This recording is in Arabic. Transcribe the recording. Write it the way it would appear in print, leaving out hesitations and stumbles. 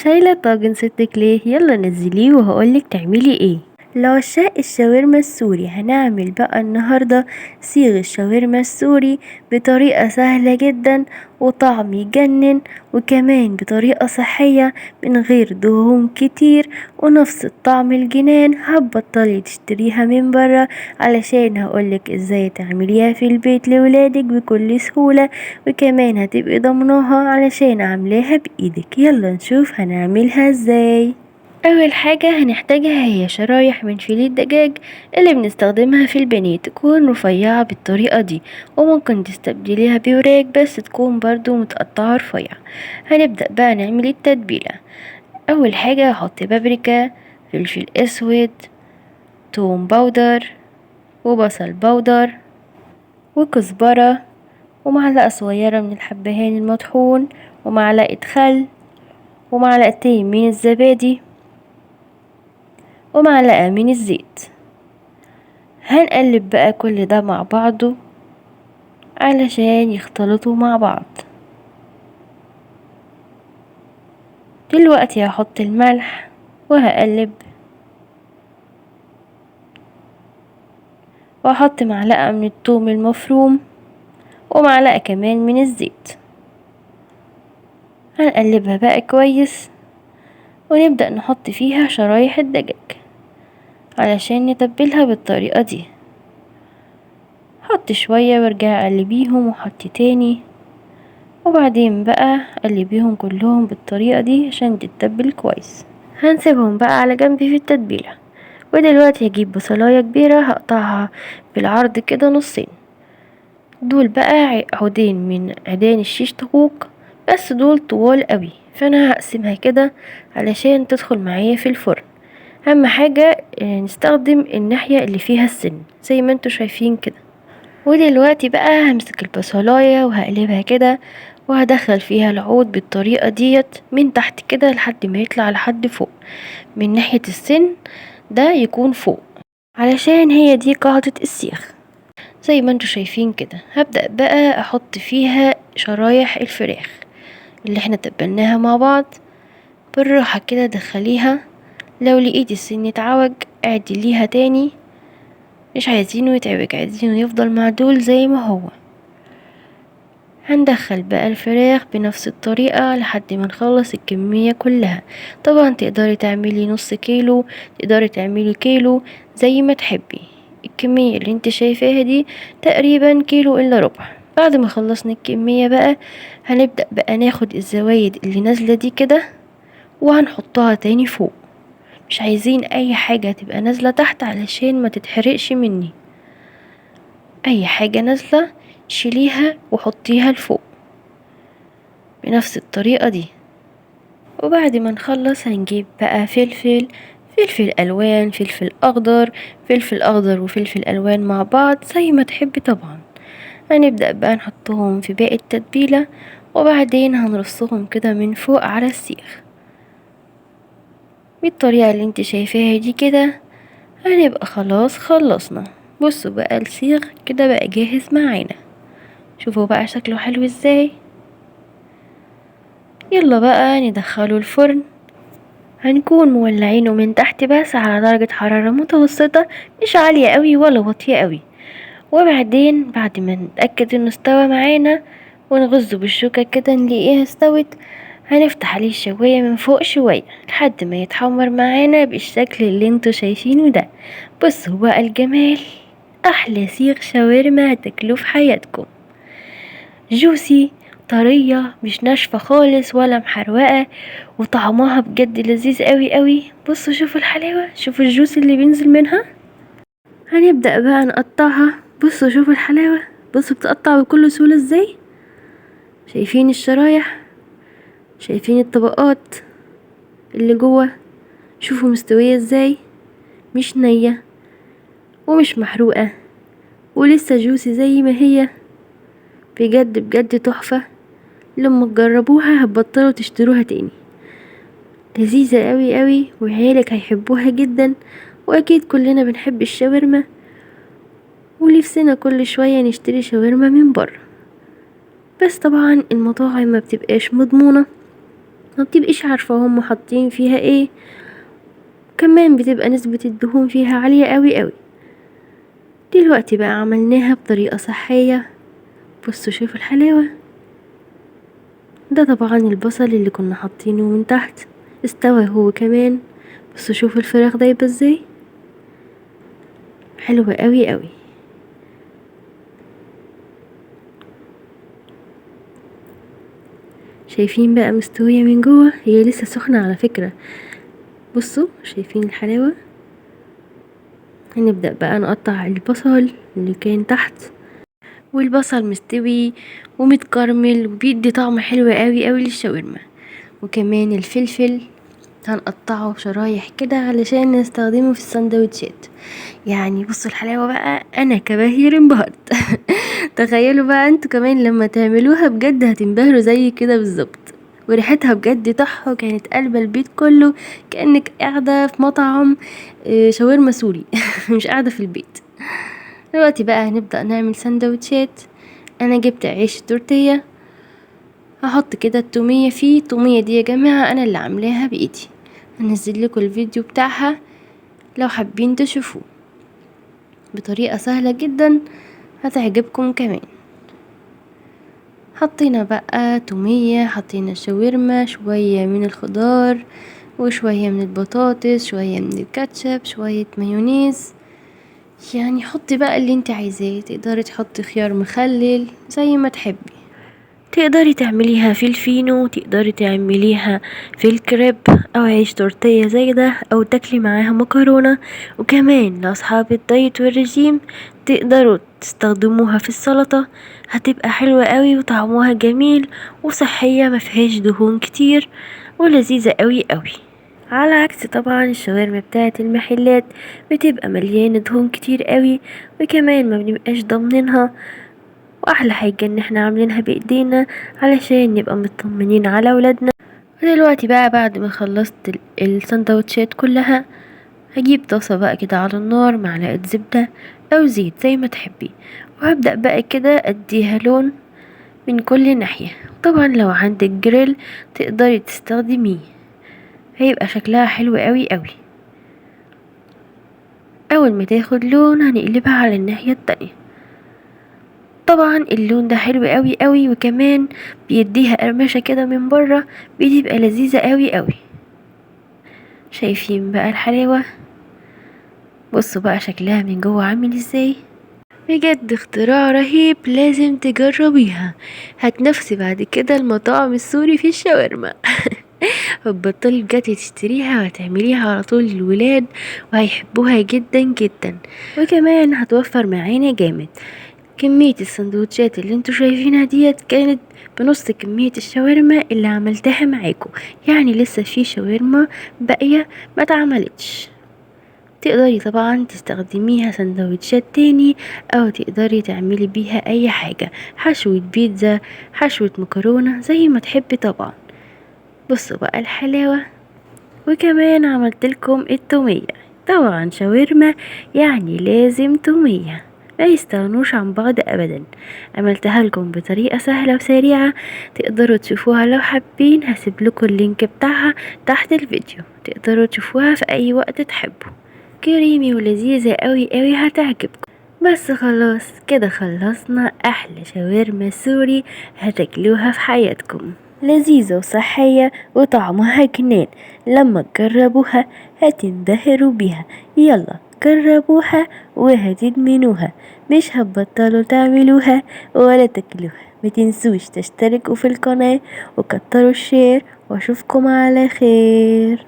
شايلة طاجن ستك ليه؟ يلا نزليه وهقولك تعملي ايه. لعشاق الشاورما السوري هنعمل بقى النهاردة صيغ الشاورما السوري بطريقة سهلة جدا وطعم يجنن، وكمان بطريقة صحية من غير دهون كتير ونفس الطعم الجنان. هتبطلي تشتريها من برا علشان هقولك ازاي تعمليها في البيت لولادك بكل سهولة، وكمان هتبقي ضمناها علشان عاملاها بايدك. يلا نشوف هنعملها ازاي. اول حاجة هنحتاجها هي شرايح من فيليه الدجاج اللي بنستخدمها في البانيه، تكون رفيعة بالطريقة دي، وممكن تستبدليها بوراك بس تكون برضو متقطعة رفيع. هنبدأ بقى نعمل التتبيلة. اول حاجة هحط بابريكا، فلفل اسود، توم باودر، وبصل باودر، وكزبرة، ومعلقة صغيرة من الحبهان المطحون، ومعلقة خل، ومعلقتين من الزبادي، ومعلقة من الزيت. هنقلب بقى كل ده مع بعضه علشان يختلطوا مع بعض. دلوقتي هحط الملح وهقلب، وهحط معلقة من الثوم المفروم ومعلقة كمان من الزيت. هنقلبها بقى كويس ونبدأ نحط فيها شرايح الدجاج علشان نتبلها بالطريقة دي. حط شوية وارجع قلبيهم وحطي تاني، وبعدين بقى قلبيهم كلهم بالطريقة دي عشان تتبل كويس. هنسيبهم بقى على جنب في التتبيلة. ودلوقتي هجيب بصلاية كبيرة هقطعها بالعرض كده نصين. دول بقى عودين من عيدان الشيش طاووق، بس دول طوال قوي، فانا هقسمها كده علشان تدخل معايا في الفرن. اهم حاجة نستخدم الناحية اللي فيها السن زي ما انتوا شايفين كده. ودلوقتي بقى همسك البصلاية وهقلبها كده، وهدخل فيها العود بالطريقة ديت من تحت كده لحد ما يطلع لحد فوق، من ناحية السن ده يكون فوق، علشان هي دي قاعدة السيخ زي ما انتوا شايفين كده. هبدأ بقى احط فيها شرايح الفراخ اللي احنا تبلناها مع بعض. بالراحة كده دخليها، لو لقيتي السن اتعوج اعدليها تاني، مش عايزينه يتعوج، عايزينه يفضل معدول زي ما هو. هندخل بقى الفراخ بنفس الطريقة لحد ما نخلص الكمية كلها. طبعا تقدري تعملي نص كيلو، تقدري تعملي كيلو، زي ما تحبي. الكمية اللي انت شايفاها دي تقريبا كيلو الا ربع. بعد ما خلصنا الكمية بقى هنبدأ بقى ناخد الزوايد اللي نازلة دي كده وهنحطها تاني فوق. مش عايزين اي حاجة تبقى نازلة تحت علشان ما تتحرقش مني. اي حاجة نازلة شيليها وحطيها لفوق بنفس الطريقة دي. وبعد ما نخلص هنجيب بقى فلفل الوان، فلفل اخضر وفلفل الوان مع بعض زي ما تحبي طبعا. هنبدأ بقى نحطهم في باقي التتبيلة، وبعدين هنرصهم كده من فوق على السيخ بالطريقة اللي انت شايفاها دي كده. هنبقى خلاص خلصنا. بصوا بقى السيخ كده بقى جاهز معانا، شوفوا بقى شكله حلو ازاي. يلا بقى ندخله الفرن. هنكون مولعينه من تحت بس على درجة حرارة متوسطة، مش عالية قوي ولا واطية قوي. وبعدين بعد ما نتأكد انه استوى معانا ونغزه بالشوكة كده نلاقيها استوت، هنفتح عليه الشواية من فوق شوية لحد ما يتحمر معانا بالشكل اللي انتوا شايفينه ده. بصوا بقى الجمال، احلى سيخ شاورما هتاكلوه في حياتكم. جوسي، طرية، مش ناشفة خالص ولا محروقة، وطعمها بجد لذيذ قوي قوي. بصوا شوفوا الحلاوة، شوفوا الجوس اللي بينزل منها. هنبدأ بقى نقطعها. بصوا شوفوا الحلاوة، بصوا بتقطع بكل سهولة ازاي. شايفين الشرايح، شايفين الطبقات اللي جوه، شوفوا مستوية ازاي، مش نية ومش محروقة ولسه جوسي زي ما هي. بجد بجد تحفة. لما تجربوها هتبطلوا تشتروها تاني. لذيذة قوي قوي وعيالك هيحبوها جدا. واكيد كلنا بنحب الشاورما ونفسنا كل شوية نشتري شاورما من بره، بس طبعا المطاعم ما بتبقاش مضمونة ما بتبقيش عارفة هم حاطين فيها ايه، كمان بتبقى نسبة الدهون فيها عالية قوي قوي. دلوقتي بقى عملناها بطريقة صحية. بصوا شوفوا الحلاوة. ده طبعا البصل اللي كنا حاطينه من تحت استوى هو كمان. بصوا شوفوا الفراخ دايبة ازاي، حلوة قوي قوي. شايفين بقى مستوية من جوه، هي لسه سخنة على فكرة. بصوا شايفين الحلاوة. هنبدأ بقى نقطع البصل اللي كان تحت، والبصل مستوي ومتكرمل وبيدي طعم حلو قوي قوي للشاورما. وكمان الفلفل هنقطعه شرايح كده علشان نستخدمه في السندوتشات. يعني بصوا الحلاوة بقى، انا كبهير انبهرت. تخيلوا بقى انتوا كمان لما تعملوها بجد هتنبهروا زي كده بالظبط. وريحتها بجد تحفة، كانت قلبة البيت كله، كأنك قاعدة في مطعم شاورما سوري. مش قاعدة في البيت. دلوقتي بقى هنبدأ نعمل سندوتشات. انا جبت عيش تورتيه، هحط كده التومية فيه. التومية دي يا جماعة انا اللي عاملاها بايدي، هنزل لكم الفيديو بتاعها لو حابين تشوفوه، بطريقة سهلة جدا هتعجبكم كمان. حطينا بقى تومية، حطينا الشاورما، شوية من الخضار وشوية من البطاطس، شوية من الكاتشب، شوية مايونيز. يعني حطي بقى اللي انت عايزاه، تقدري تحطي خيار مخلل زي ما تحبي. تقدري تعمليها في الفينو، تقدري تعمليها في الكريب او عيش تورتيه زي ده، او تاكلي معاها مكرونه. وكمان لاصحاب الدايت والرجيم تقدروا تستخدموها في السلطه، هتبقى حلوه قوي وطعمها جميل وصحيه، مفيهاش دهون كتير ولذيذه قوي قوي. على عكس طبعا الشاورما بتاعه المحلات، بتبقى مليانه دهون كتير قوي، وكمان ما بنبقاش ضامنينها. واحلى حاجة ان احنا عاملينها بايدينا علشان نبقى مطمنين على ولادنا. ودلوقتي بقى بعد ما خلصت السندوتشات كلها، هجيب طاسة بقى كده على النار، معلقة زبدة او زيت زي ما تحبي، وهبدأ بقى كده اديها لون من كل ناحية. طبعا لو عندك جريل تقدري تستخدميه، هيبقى شكلها حلو قوي قوي. اول ما تاخد لون هنقلبها على الناحية التانية. طبعا اللون ده حلو قوي قوي، وكمان بيديها قرمشة كده من بره، بتبقى لذيذة قوي قوي. شايفين بقى الحلاوة؟ بصوا بقى شكلها من جوه عامل ازاي، بجد اختراع رهيب، لازم تجربيها. هتنافسي بعد كده المطاعم السوري في الشاورما. هتبطلي بجد تشتريها وهتعمليها على طول للولاد، وهيحبوها جدا جدا. وكمان هتوفر معانا جامد. كمية السندوتشات اللي انتوا شايفينها ديت كانت بنص كمية الشاورما اللي عملتها معاكم، يعني لسه في شاورما باقية ما اتعملتش. تقدري طبعا تستخدميها سندوتشات تاني، او تقدري تعملي بيها اي حاجة، حشوة بيتزا، حشوة مكرونة، زي ما تحبي طبعا. بصوا بقى الحلاوة. وكمان عملتلكم التومية. طبعا شاورما يعني لازم تومية، ما يستغنوش عن بعض ابدا. عملتها لكم بطريقة سهلة وسريعة، تقدروا تشوفوها لو حابين. هسيب لكم اللينك بتاعها تحت الفيديو، تقدروا تشوفوها في اي وقت تحبوا. كريمي ولذيذة قوي قوي، هتعجبكم. بس خلاص كده خلصنا احلى شاورما سوري هتاكلوها في حياتكم. لذيذة وصحية وطعمها جنان، لما تجربوها هتنبهروا بيها. يلا جربوها وهتدمنوها، مش هتبطلوا تعملوها ولا تاكلوها. متنسوش تشتركوا في القناة وكتروا الشير، واشوفكم على خير.